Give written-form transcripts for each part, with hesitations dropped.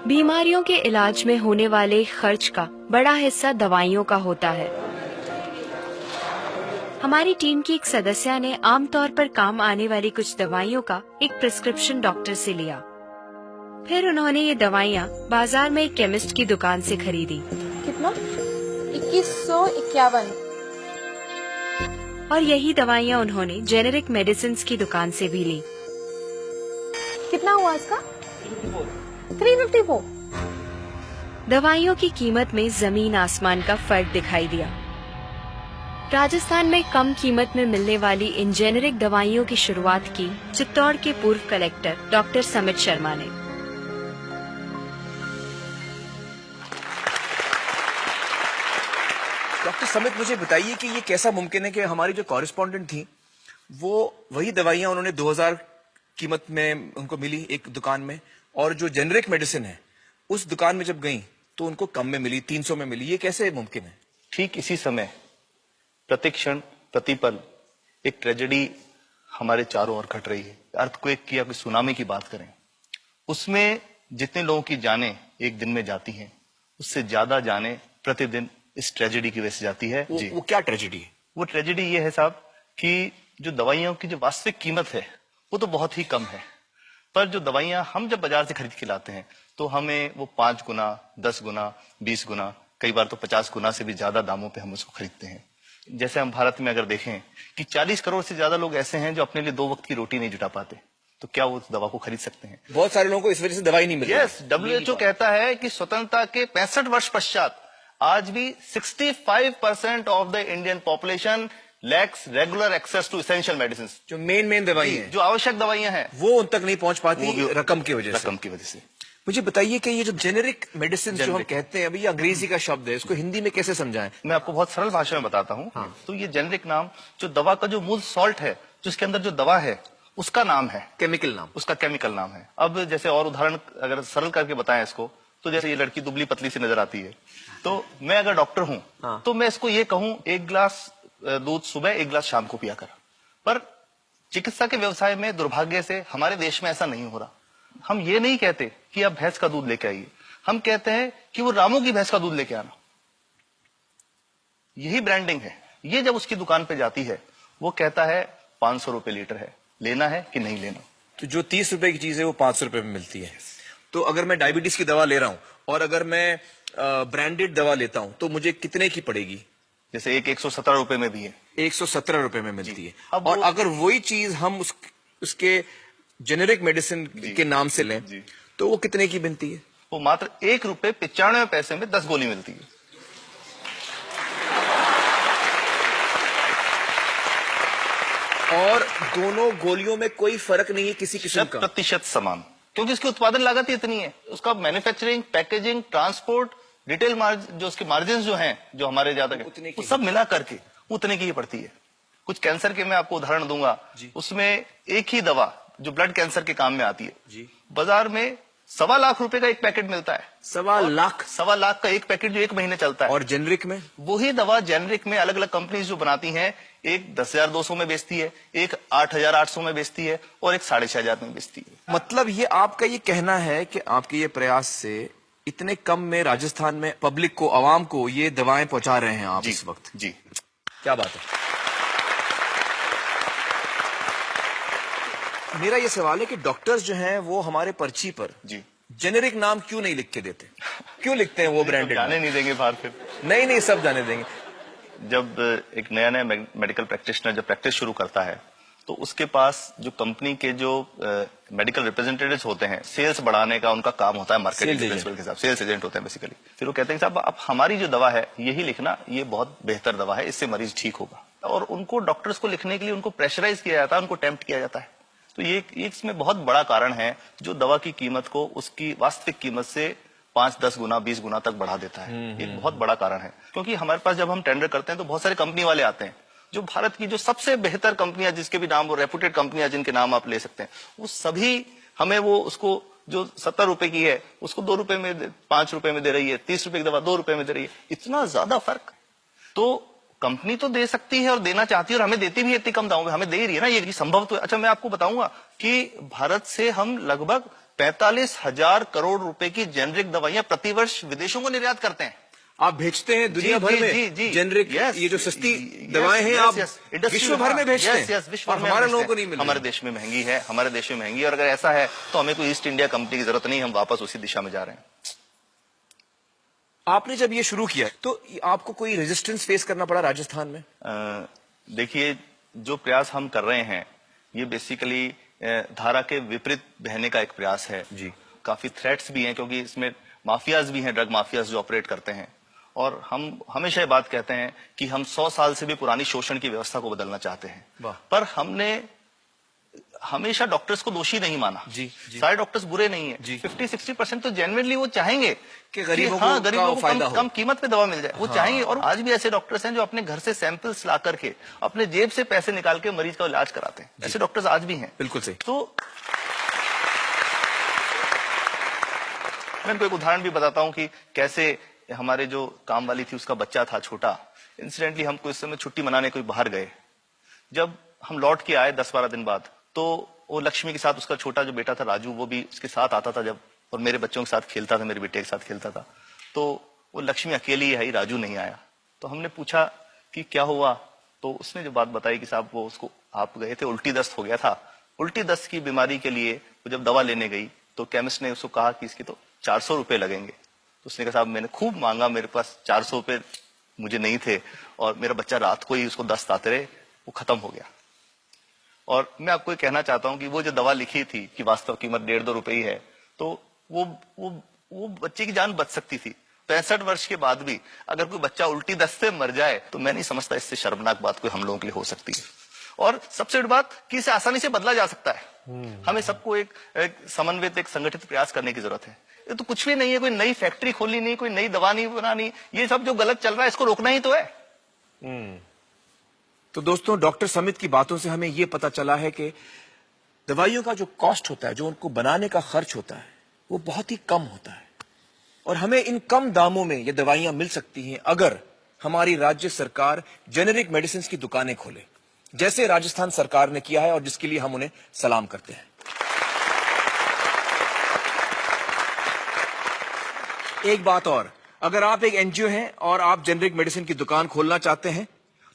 बीमारियों के इलाज में होने वाले खर्च का बड़ा हिस्सा दवाइयों का होता है। हमारी टीम की एक सदस्य ने आमतौर पर काम आने वाली कुछ दवाइयों का एक प्रिस्क्रिप्शन डॉक्टर से लिया। फिर उन्होंने ये दवाइयाँ बाजार में एक केमिस्ट की दुकान से खरीदी। कितना? 2151। और यही दवाइयाँ उन्होंने जेनेरिक मेडिसिन की दुकान से भी ली। कितना हुआ इसका? 354। दवाइयों की कीमत में जमीन आसमान का फर्क दिखाई दिया। राजस्थान में कम कीमत में मिलने वाली इन जेनेरिक दवाइयों की शुरुआत की चित्तौड़ के पूर्व कलेक्टर डॉक्टर समित शर्मा ने। डॉक्टर समित, मुझे बताइए कि ये कैसा मुमकिन है कि हमारी जो कॉरेस्पॉन्डेंट थी वो वही दवाइयां उन्होंने 2000 कीमत में उनको मिली एक दुकान में, और जो जेनेरिक मेडिसिन है उस दुकान में जब गई तो उनको कम में मिली, 300 में मिली। ये कैसे मुमकिन है? ठीक इसी समय प्रतिक्षण प्रतिपल एक ट्रेजेडी हमारे चारों ओर घट रही है। अर्थक्वेक की या कोई सुनामी की बात करें, उसमें जितने लोगों की जानें एक दिन में जाती हैं, उससे ज्यादा जानें प्रतिदिन इस ट्रेजेडी की वजह से जाती है। वो क्या ट्रेजेडी है? वो ट्रेजेडी ये है साहब कि जो दवाइयों की जो वास्तविक कीमत है वो तो बहुत ही कम है, पर जो दवाइयां हम जब बाजार से खरीद के लाते हैं तो हमें वो 5 गुना, 10 गुना, 20 गुना, कई बार तो 50 गुना से भी ज्यादा दामों पे हम उसको खरीदते हैं। जैसे हम भारत में अगर देखें कि 40 करोड़ से ज्यादा लोग ऐसे हैं जो अपने लिए 2 वक्त की रोटी नहीं जुटा पाते, तो क्या वो उस दवा को खरीद सकते हैं? बहुत सारे लोगों को इस वजह से दवाई नहीं मिल रही। यस, WHO कहता है कि स्वतंत्रता के 65 वर्ष पश्चात आज भी 65% of the Indian population lacks regular access to essential medicine. जो मेन दवाई है, जो आवश्यक दवाइयां हैं, वो उन तक नहीं पहुंच पाती रकम की वजह से। मुझे बताइए कि ये जो जेनेरिक मेडिसिन जो हम कहते हैं, अभी ये अंग्रेजी का शब्द है, इसको हिंदी में कैसे समझाएं? मैं आपको बहुत सरल भाषा में बताता हूँ। हाँ। तो ये जेनेरिक नाम जो दवा का जो मूल सॉल्ट है, जो इसके अंदर जो दवा है उसका नाम है, केमिकल नाम, उसका केमिकल नाम है। अब जैसे और उदाहरण अगर सरल करके बताएं इसको, तो जैसे ये लड़की दुबली पतली सी नजर आती है, तो मैं अगर डॉक्टर हूं हाँ। तो मैं इसको ये कहूं 1 गिलास दूध सुबह, 1 गिलास शाम को पिया कर। पर चिकित्सा के व्यवसाय में दुर्भाग्य से हमारे देश में ऐसा नहीं हो रहा। हम ये नहीं कहते कि आप भैंस का दूध लेके आइए, हम कहते हैं कि वो रामू की भैंस का दूध लेके आना। यही ब्रांडिंग है। ये जब उसकी दुकान पे जाती है, वो कहता है 500 रुपए लीटर है, लेना है कि नहीं लेना। तो जो 30 रुपए की चीज है वो 500 रुपए में मिलती है। तो अगर मैं डायबिटीज की दवा ले रहा हूं और अगर मैं ब्रांडेड दवा लेता हूं तो मुझे कितने की पड़ेगी? जैसे एक 117 रुपए में भी है, 117 रुपए में मिलती है। अब और अगर वही चीज हम उसके जेनेरिक मेडिसिन के नाम से लें तो वो कितने की बनती है? वो मात्र 1 रुपए 95 पैसे में 10 गोली मिलती है। और दोनों गोलियों में कोई फर्क नहीं है किसी किस्म का? 100% समान, क्योंकि इसकी उत्पादन लागत ही इतनी है। उसका मैन्युफैक्चरिंग, पैकेजिंग, ट्रांसपोर्ट, रिटेल जो उसके मार्जिन जो हैं, जो हमारे ज्यादा वो सब मिला करके उतने की ही पड़ती है। कुछ कैंसर के मैं आपको उदाहरण दूंगा, उसमें एक ही दवा जो ब्लड कैंसर के काम में आती है, बाजार में 1.25 लाख रुपए का एक पैकेट मिलता है। 1.25 लाख का एक पैकेट जो 1 महीने चलता है। और जेनरिक में वही दवा जेनरिक में अलग अलग कंपनीज जो बनाती हैं, एक 10,200 में बेचती है, एक 8,800 में बेचती है और एक 6,500 में बेचती है। मतलब ये आपका ये कहना है कि आपके ये प्रयास से इतने कम में राजस्थान में पब्लिक को, आवाम को ये दवाएं पहुंचा रहे हैं आप इस वक्त? जी, क्या बात है। मेरा ये सवाल है कि डॉक्टर्स जो हैं वो हमारे पर्ची पर जेनेरिक नाम क्यों नहीं लिख के देते? क्यों लिखते हैं वो ब्रांडेड? जाने नहीं देंगे बाहर फिर? नहीं, सब जाने देंगे। जब एक नया मेडिकल प्रैक्टिशनर जब प्रैक्टिस शुरू करता है, तो उसके पास जो कंपनी के जो मेडिकल रिप्रेजेंटेटिव्स होते हैं, सेल्स बढ़ाने का उनका काम होता है, मार्केटिंग प्रिंसिपल के हिसाब से सेल्स एजेंट होते हैं बेसिकली। फिर वो कहते हैं साहब आप हमारी जो दवा है यही लिखना, ये बहुत बेहतर दवा है, इससे मरीज ठीक होगा। और उनको डॉक्टर्स को लिखने के लिए उनको प्रेशराइज किया जाता है, उनको टेम्प्ट किया जाता है। तो ये इसमें बहुत बड़ा कारण है जो दवा की कीमत को उसकी वास्तविक कीमत से 5, 10 गुना, 20 गुना तक बढ़ा देता है। एक बहुत बड़ा कारण है, क्योंकि हमारे पास जब हम टेंडर करते हैं तो बहुत सारे कंपनी वाले आते हैं, जो भारत की जो सबसे बेहतर कंपनियां, जिसके भी नाम वो रेपुटेड कंपनियां जिनके नाम आप ले सकते हैं, वो सभी हमें वो उसको जो 70 रुपए की है उसको 2 रुपए में, 5 रुपए में दे रही है, 30 रुपए की दवा 2 रुपए में दे रही है। इतना ज्यादा फर्क। तो कंपनी तो दे सकती है और देना चाहती है और हमें देती भी है इतनी कम दामों में, हमें दे ही रही है ना, ये संभव तो है। अच्छा, मैं आपको बताऊंगा कि भारत से हम लगभग 45,000 करोड़ रुपए की जेनरिक दवाइयां प्रतिवर्ष विदेशों को निर्यात करते हैं। आप भेजते हैं दुनिया भर में जेनरिक, ये जो सस्ती दवाएं हैं आप विश्व भर में भेजते हैं, विश्व और हमारे लोगों को नहीं मिल रही। हमारे देश में महंगी है, हमारे देश में महंगी है, और अगर ऐसा है तो हमें कोई ईस्ट इंडिया कंपनी की जरूरत नहीं, हम वापस उसी दिशा में जा रहे हैं। आपने जब ये शुरू किया तो आपको कोई रेजिस्टेंस फेस करना पड़ा राजस्थान में? देखिए, जो प्रयास हम कर रहे हैं ये बेसिकली धारा के विपरीत बहने का एक प्रयास है जी। काफी थ्रेट्स भी हैं, क्योंकि इसमें माफियाज भी हैं, ड्रग माफियाज जो ऑपरेट करते हैं, और हम हमेशा ये बात कहते हैं कि हम 100 साल से भी पुरानी शोषण की व्यवस्था को बदलना चाहते हैं, पर हमने हमेशा डॉक्टर्स को दोषी नहीं माना। जी। सारे डॉक्टर्स बुरे नहीं है, 50-60% तो जेन्युइनली वो चाहेंगे कि गरीबों को कम कीमत पे दवा मिल जाए, वो चाहेंगे। और आज भी ऐसे डॉक्टर्स हैं जो अपने घर से सैंपल्स ला करके अपने जेब से पैसे निकाल के मरीज का इलाज कराते हैं, ऐसे डॉक्टर्स आज भी हैं। बिल्कुल सही। तो मैं इनको एक उदाहरण भी बताता हूँ कि कैसे हमारे जो काम वाली थी उसका बच्चा था छोटा, इंसिडेंटली हम कोई समय छुट्टी मनाने कोई बाहर गए, जब हम लौट के आए 10-12 दिन बाद, तो वो लक्ष्मी के साथ उसका छोटा जो बेटा था राजू, वो भी उसके साथ आता था जब, और मेरे बच्चों के साथ खेलता था, मेरे बेटे के साथ खेलता था। तो वो लक्ष्मी अकेली आई, राजू नहीं आया। तो हमने पूछा कि क्या हुआ, तो उसने जो बात बताई कि साहब वो उसको, आप गए थे, उल्टी दस्त हो गया था। उल्टी दस्त की बीमारी के लिए वो जब दवा लेने गई तो केमिस्ट ने उसको कहा कि इसकी तो 400 रुपए लगेंगे। तो उसने कहा साहब मैंने खूब मांगा, मेरे पास 400 रुपए मुझे नहीं थे, और मेरा बच्चा रात को ही उसको दस्त आते रहे, वो खत्म हो गया। और मैं आपको ये कहना चाहता हूं कि वो जो दवा लिखी थी कि वास्तव कीमत 1.5-2 रुपए ही है, तो वो बच्चे की जान बच सकती थी। 65 वर्ष के बाद भी अगर कोई बच्चा उल्टी दस्त से मर जाए तो मैं नहीं समझता इससे शर्मनाक बात कोई हम लोगों के लिए हो सकती है। और सबसे बड़ी बात कि इसे आसानी से बदला जा सकता है। हमें सबको एक समन्वित, एक संगठित प्रयास करने की जरूरत है। ये तो कुछ भी नहीं है, कोई नई फैक्ट्री खोलनी नहीं, कोई नई दवा नहीं बनानी, ये सब जो गलत चल रहा है इसको रोकना ही तो है। तो दोस्तों, डॉक्टर समित की बातों से हमें यह पता चला है कि दवाइयों का जो कॉस्ट होता है, जो उनको बनाने का खर्च होता है, वो बहुत ही कम होता है, और हमें इन कम दामों में ये दवाइयां मिल सकती हैं अगर हमारी राज्य सरकार जेनेरिक मेडिसिन की दुकानें खोले, जैसे राजस्थान सरकार ने किया है, और जिसके लिए हम उन्हें सलाम करते हैं। एक बात और, अगर आप एक एनजीओ हैं और आप जेनेरिक मेडिसिन की दुकान खोलना चाहते हैं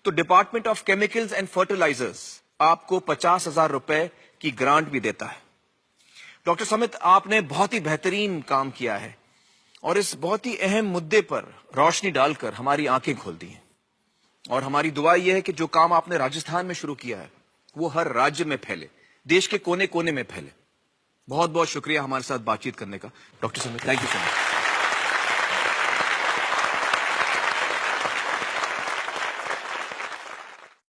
तो department of chemicals and fertilisers आपको 50,000 रुपए की ग्रांट भी देता है। डॉक्टर समित, आपने बहुत ही बेहतरीन काम किया है और इस बहुत ही अहम मुद्दे पर रोशनी डालकर हमारी आंखें खोल दी हैं, और हमारी दुआ यह है कि जो काम आपने राजस्थान में शुरू किया है वो हर राज्य में फैले, देश के कोने कोने में फैले। बहुत बहुत शुक्रिया हमारे साथ बातचीत करने का doctor Samit, thank you so much.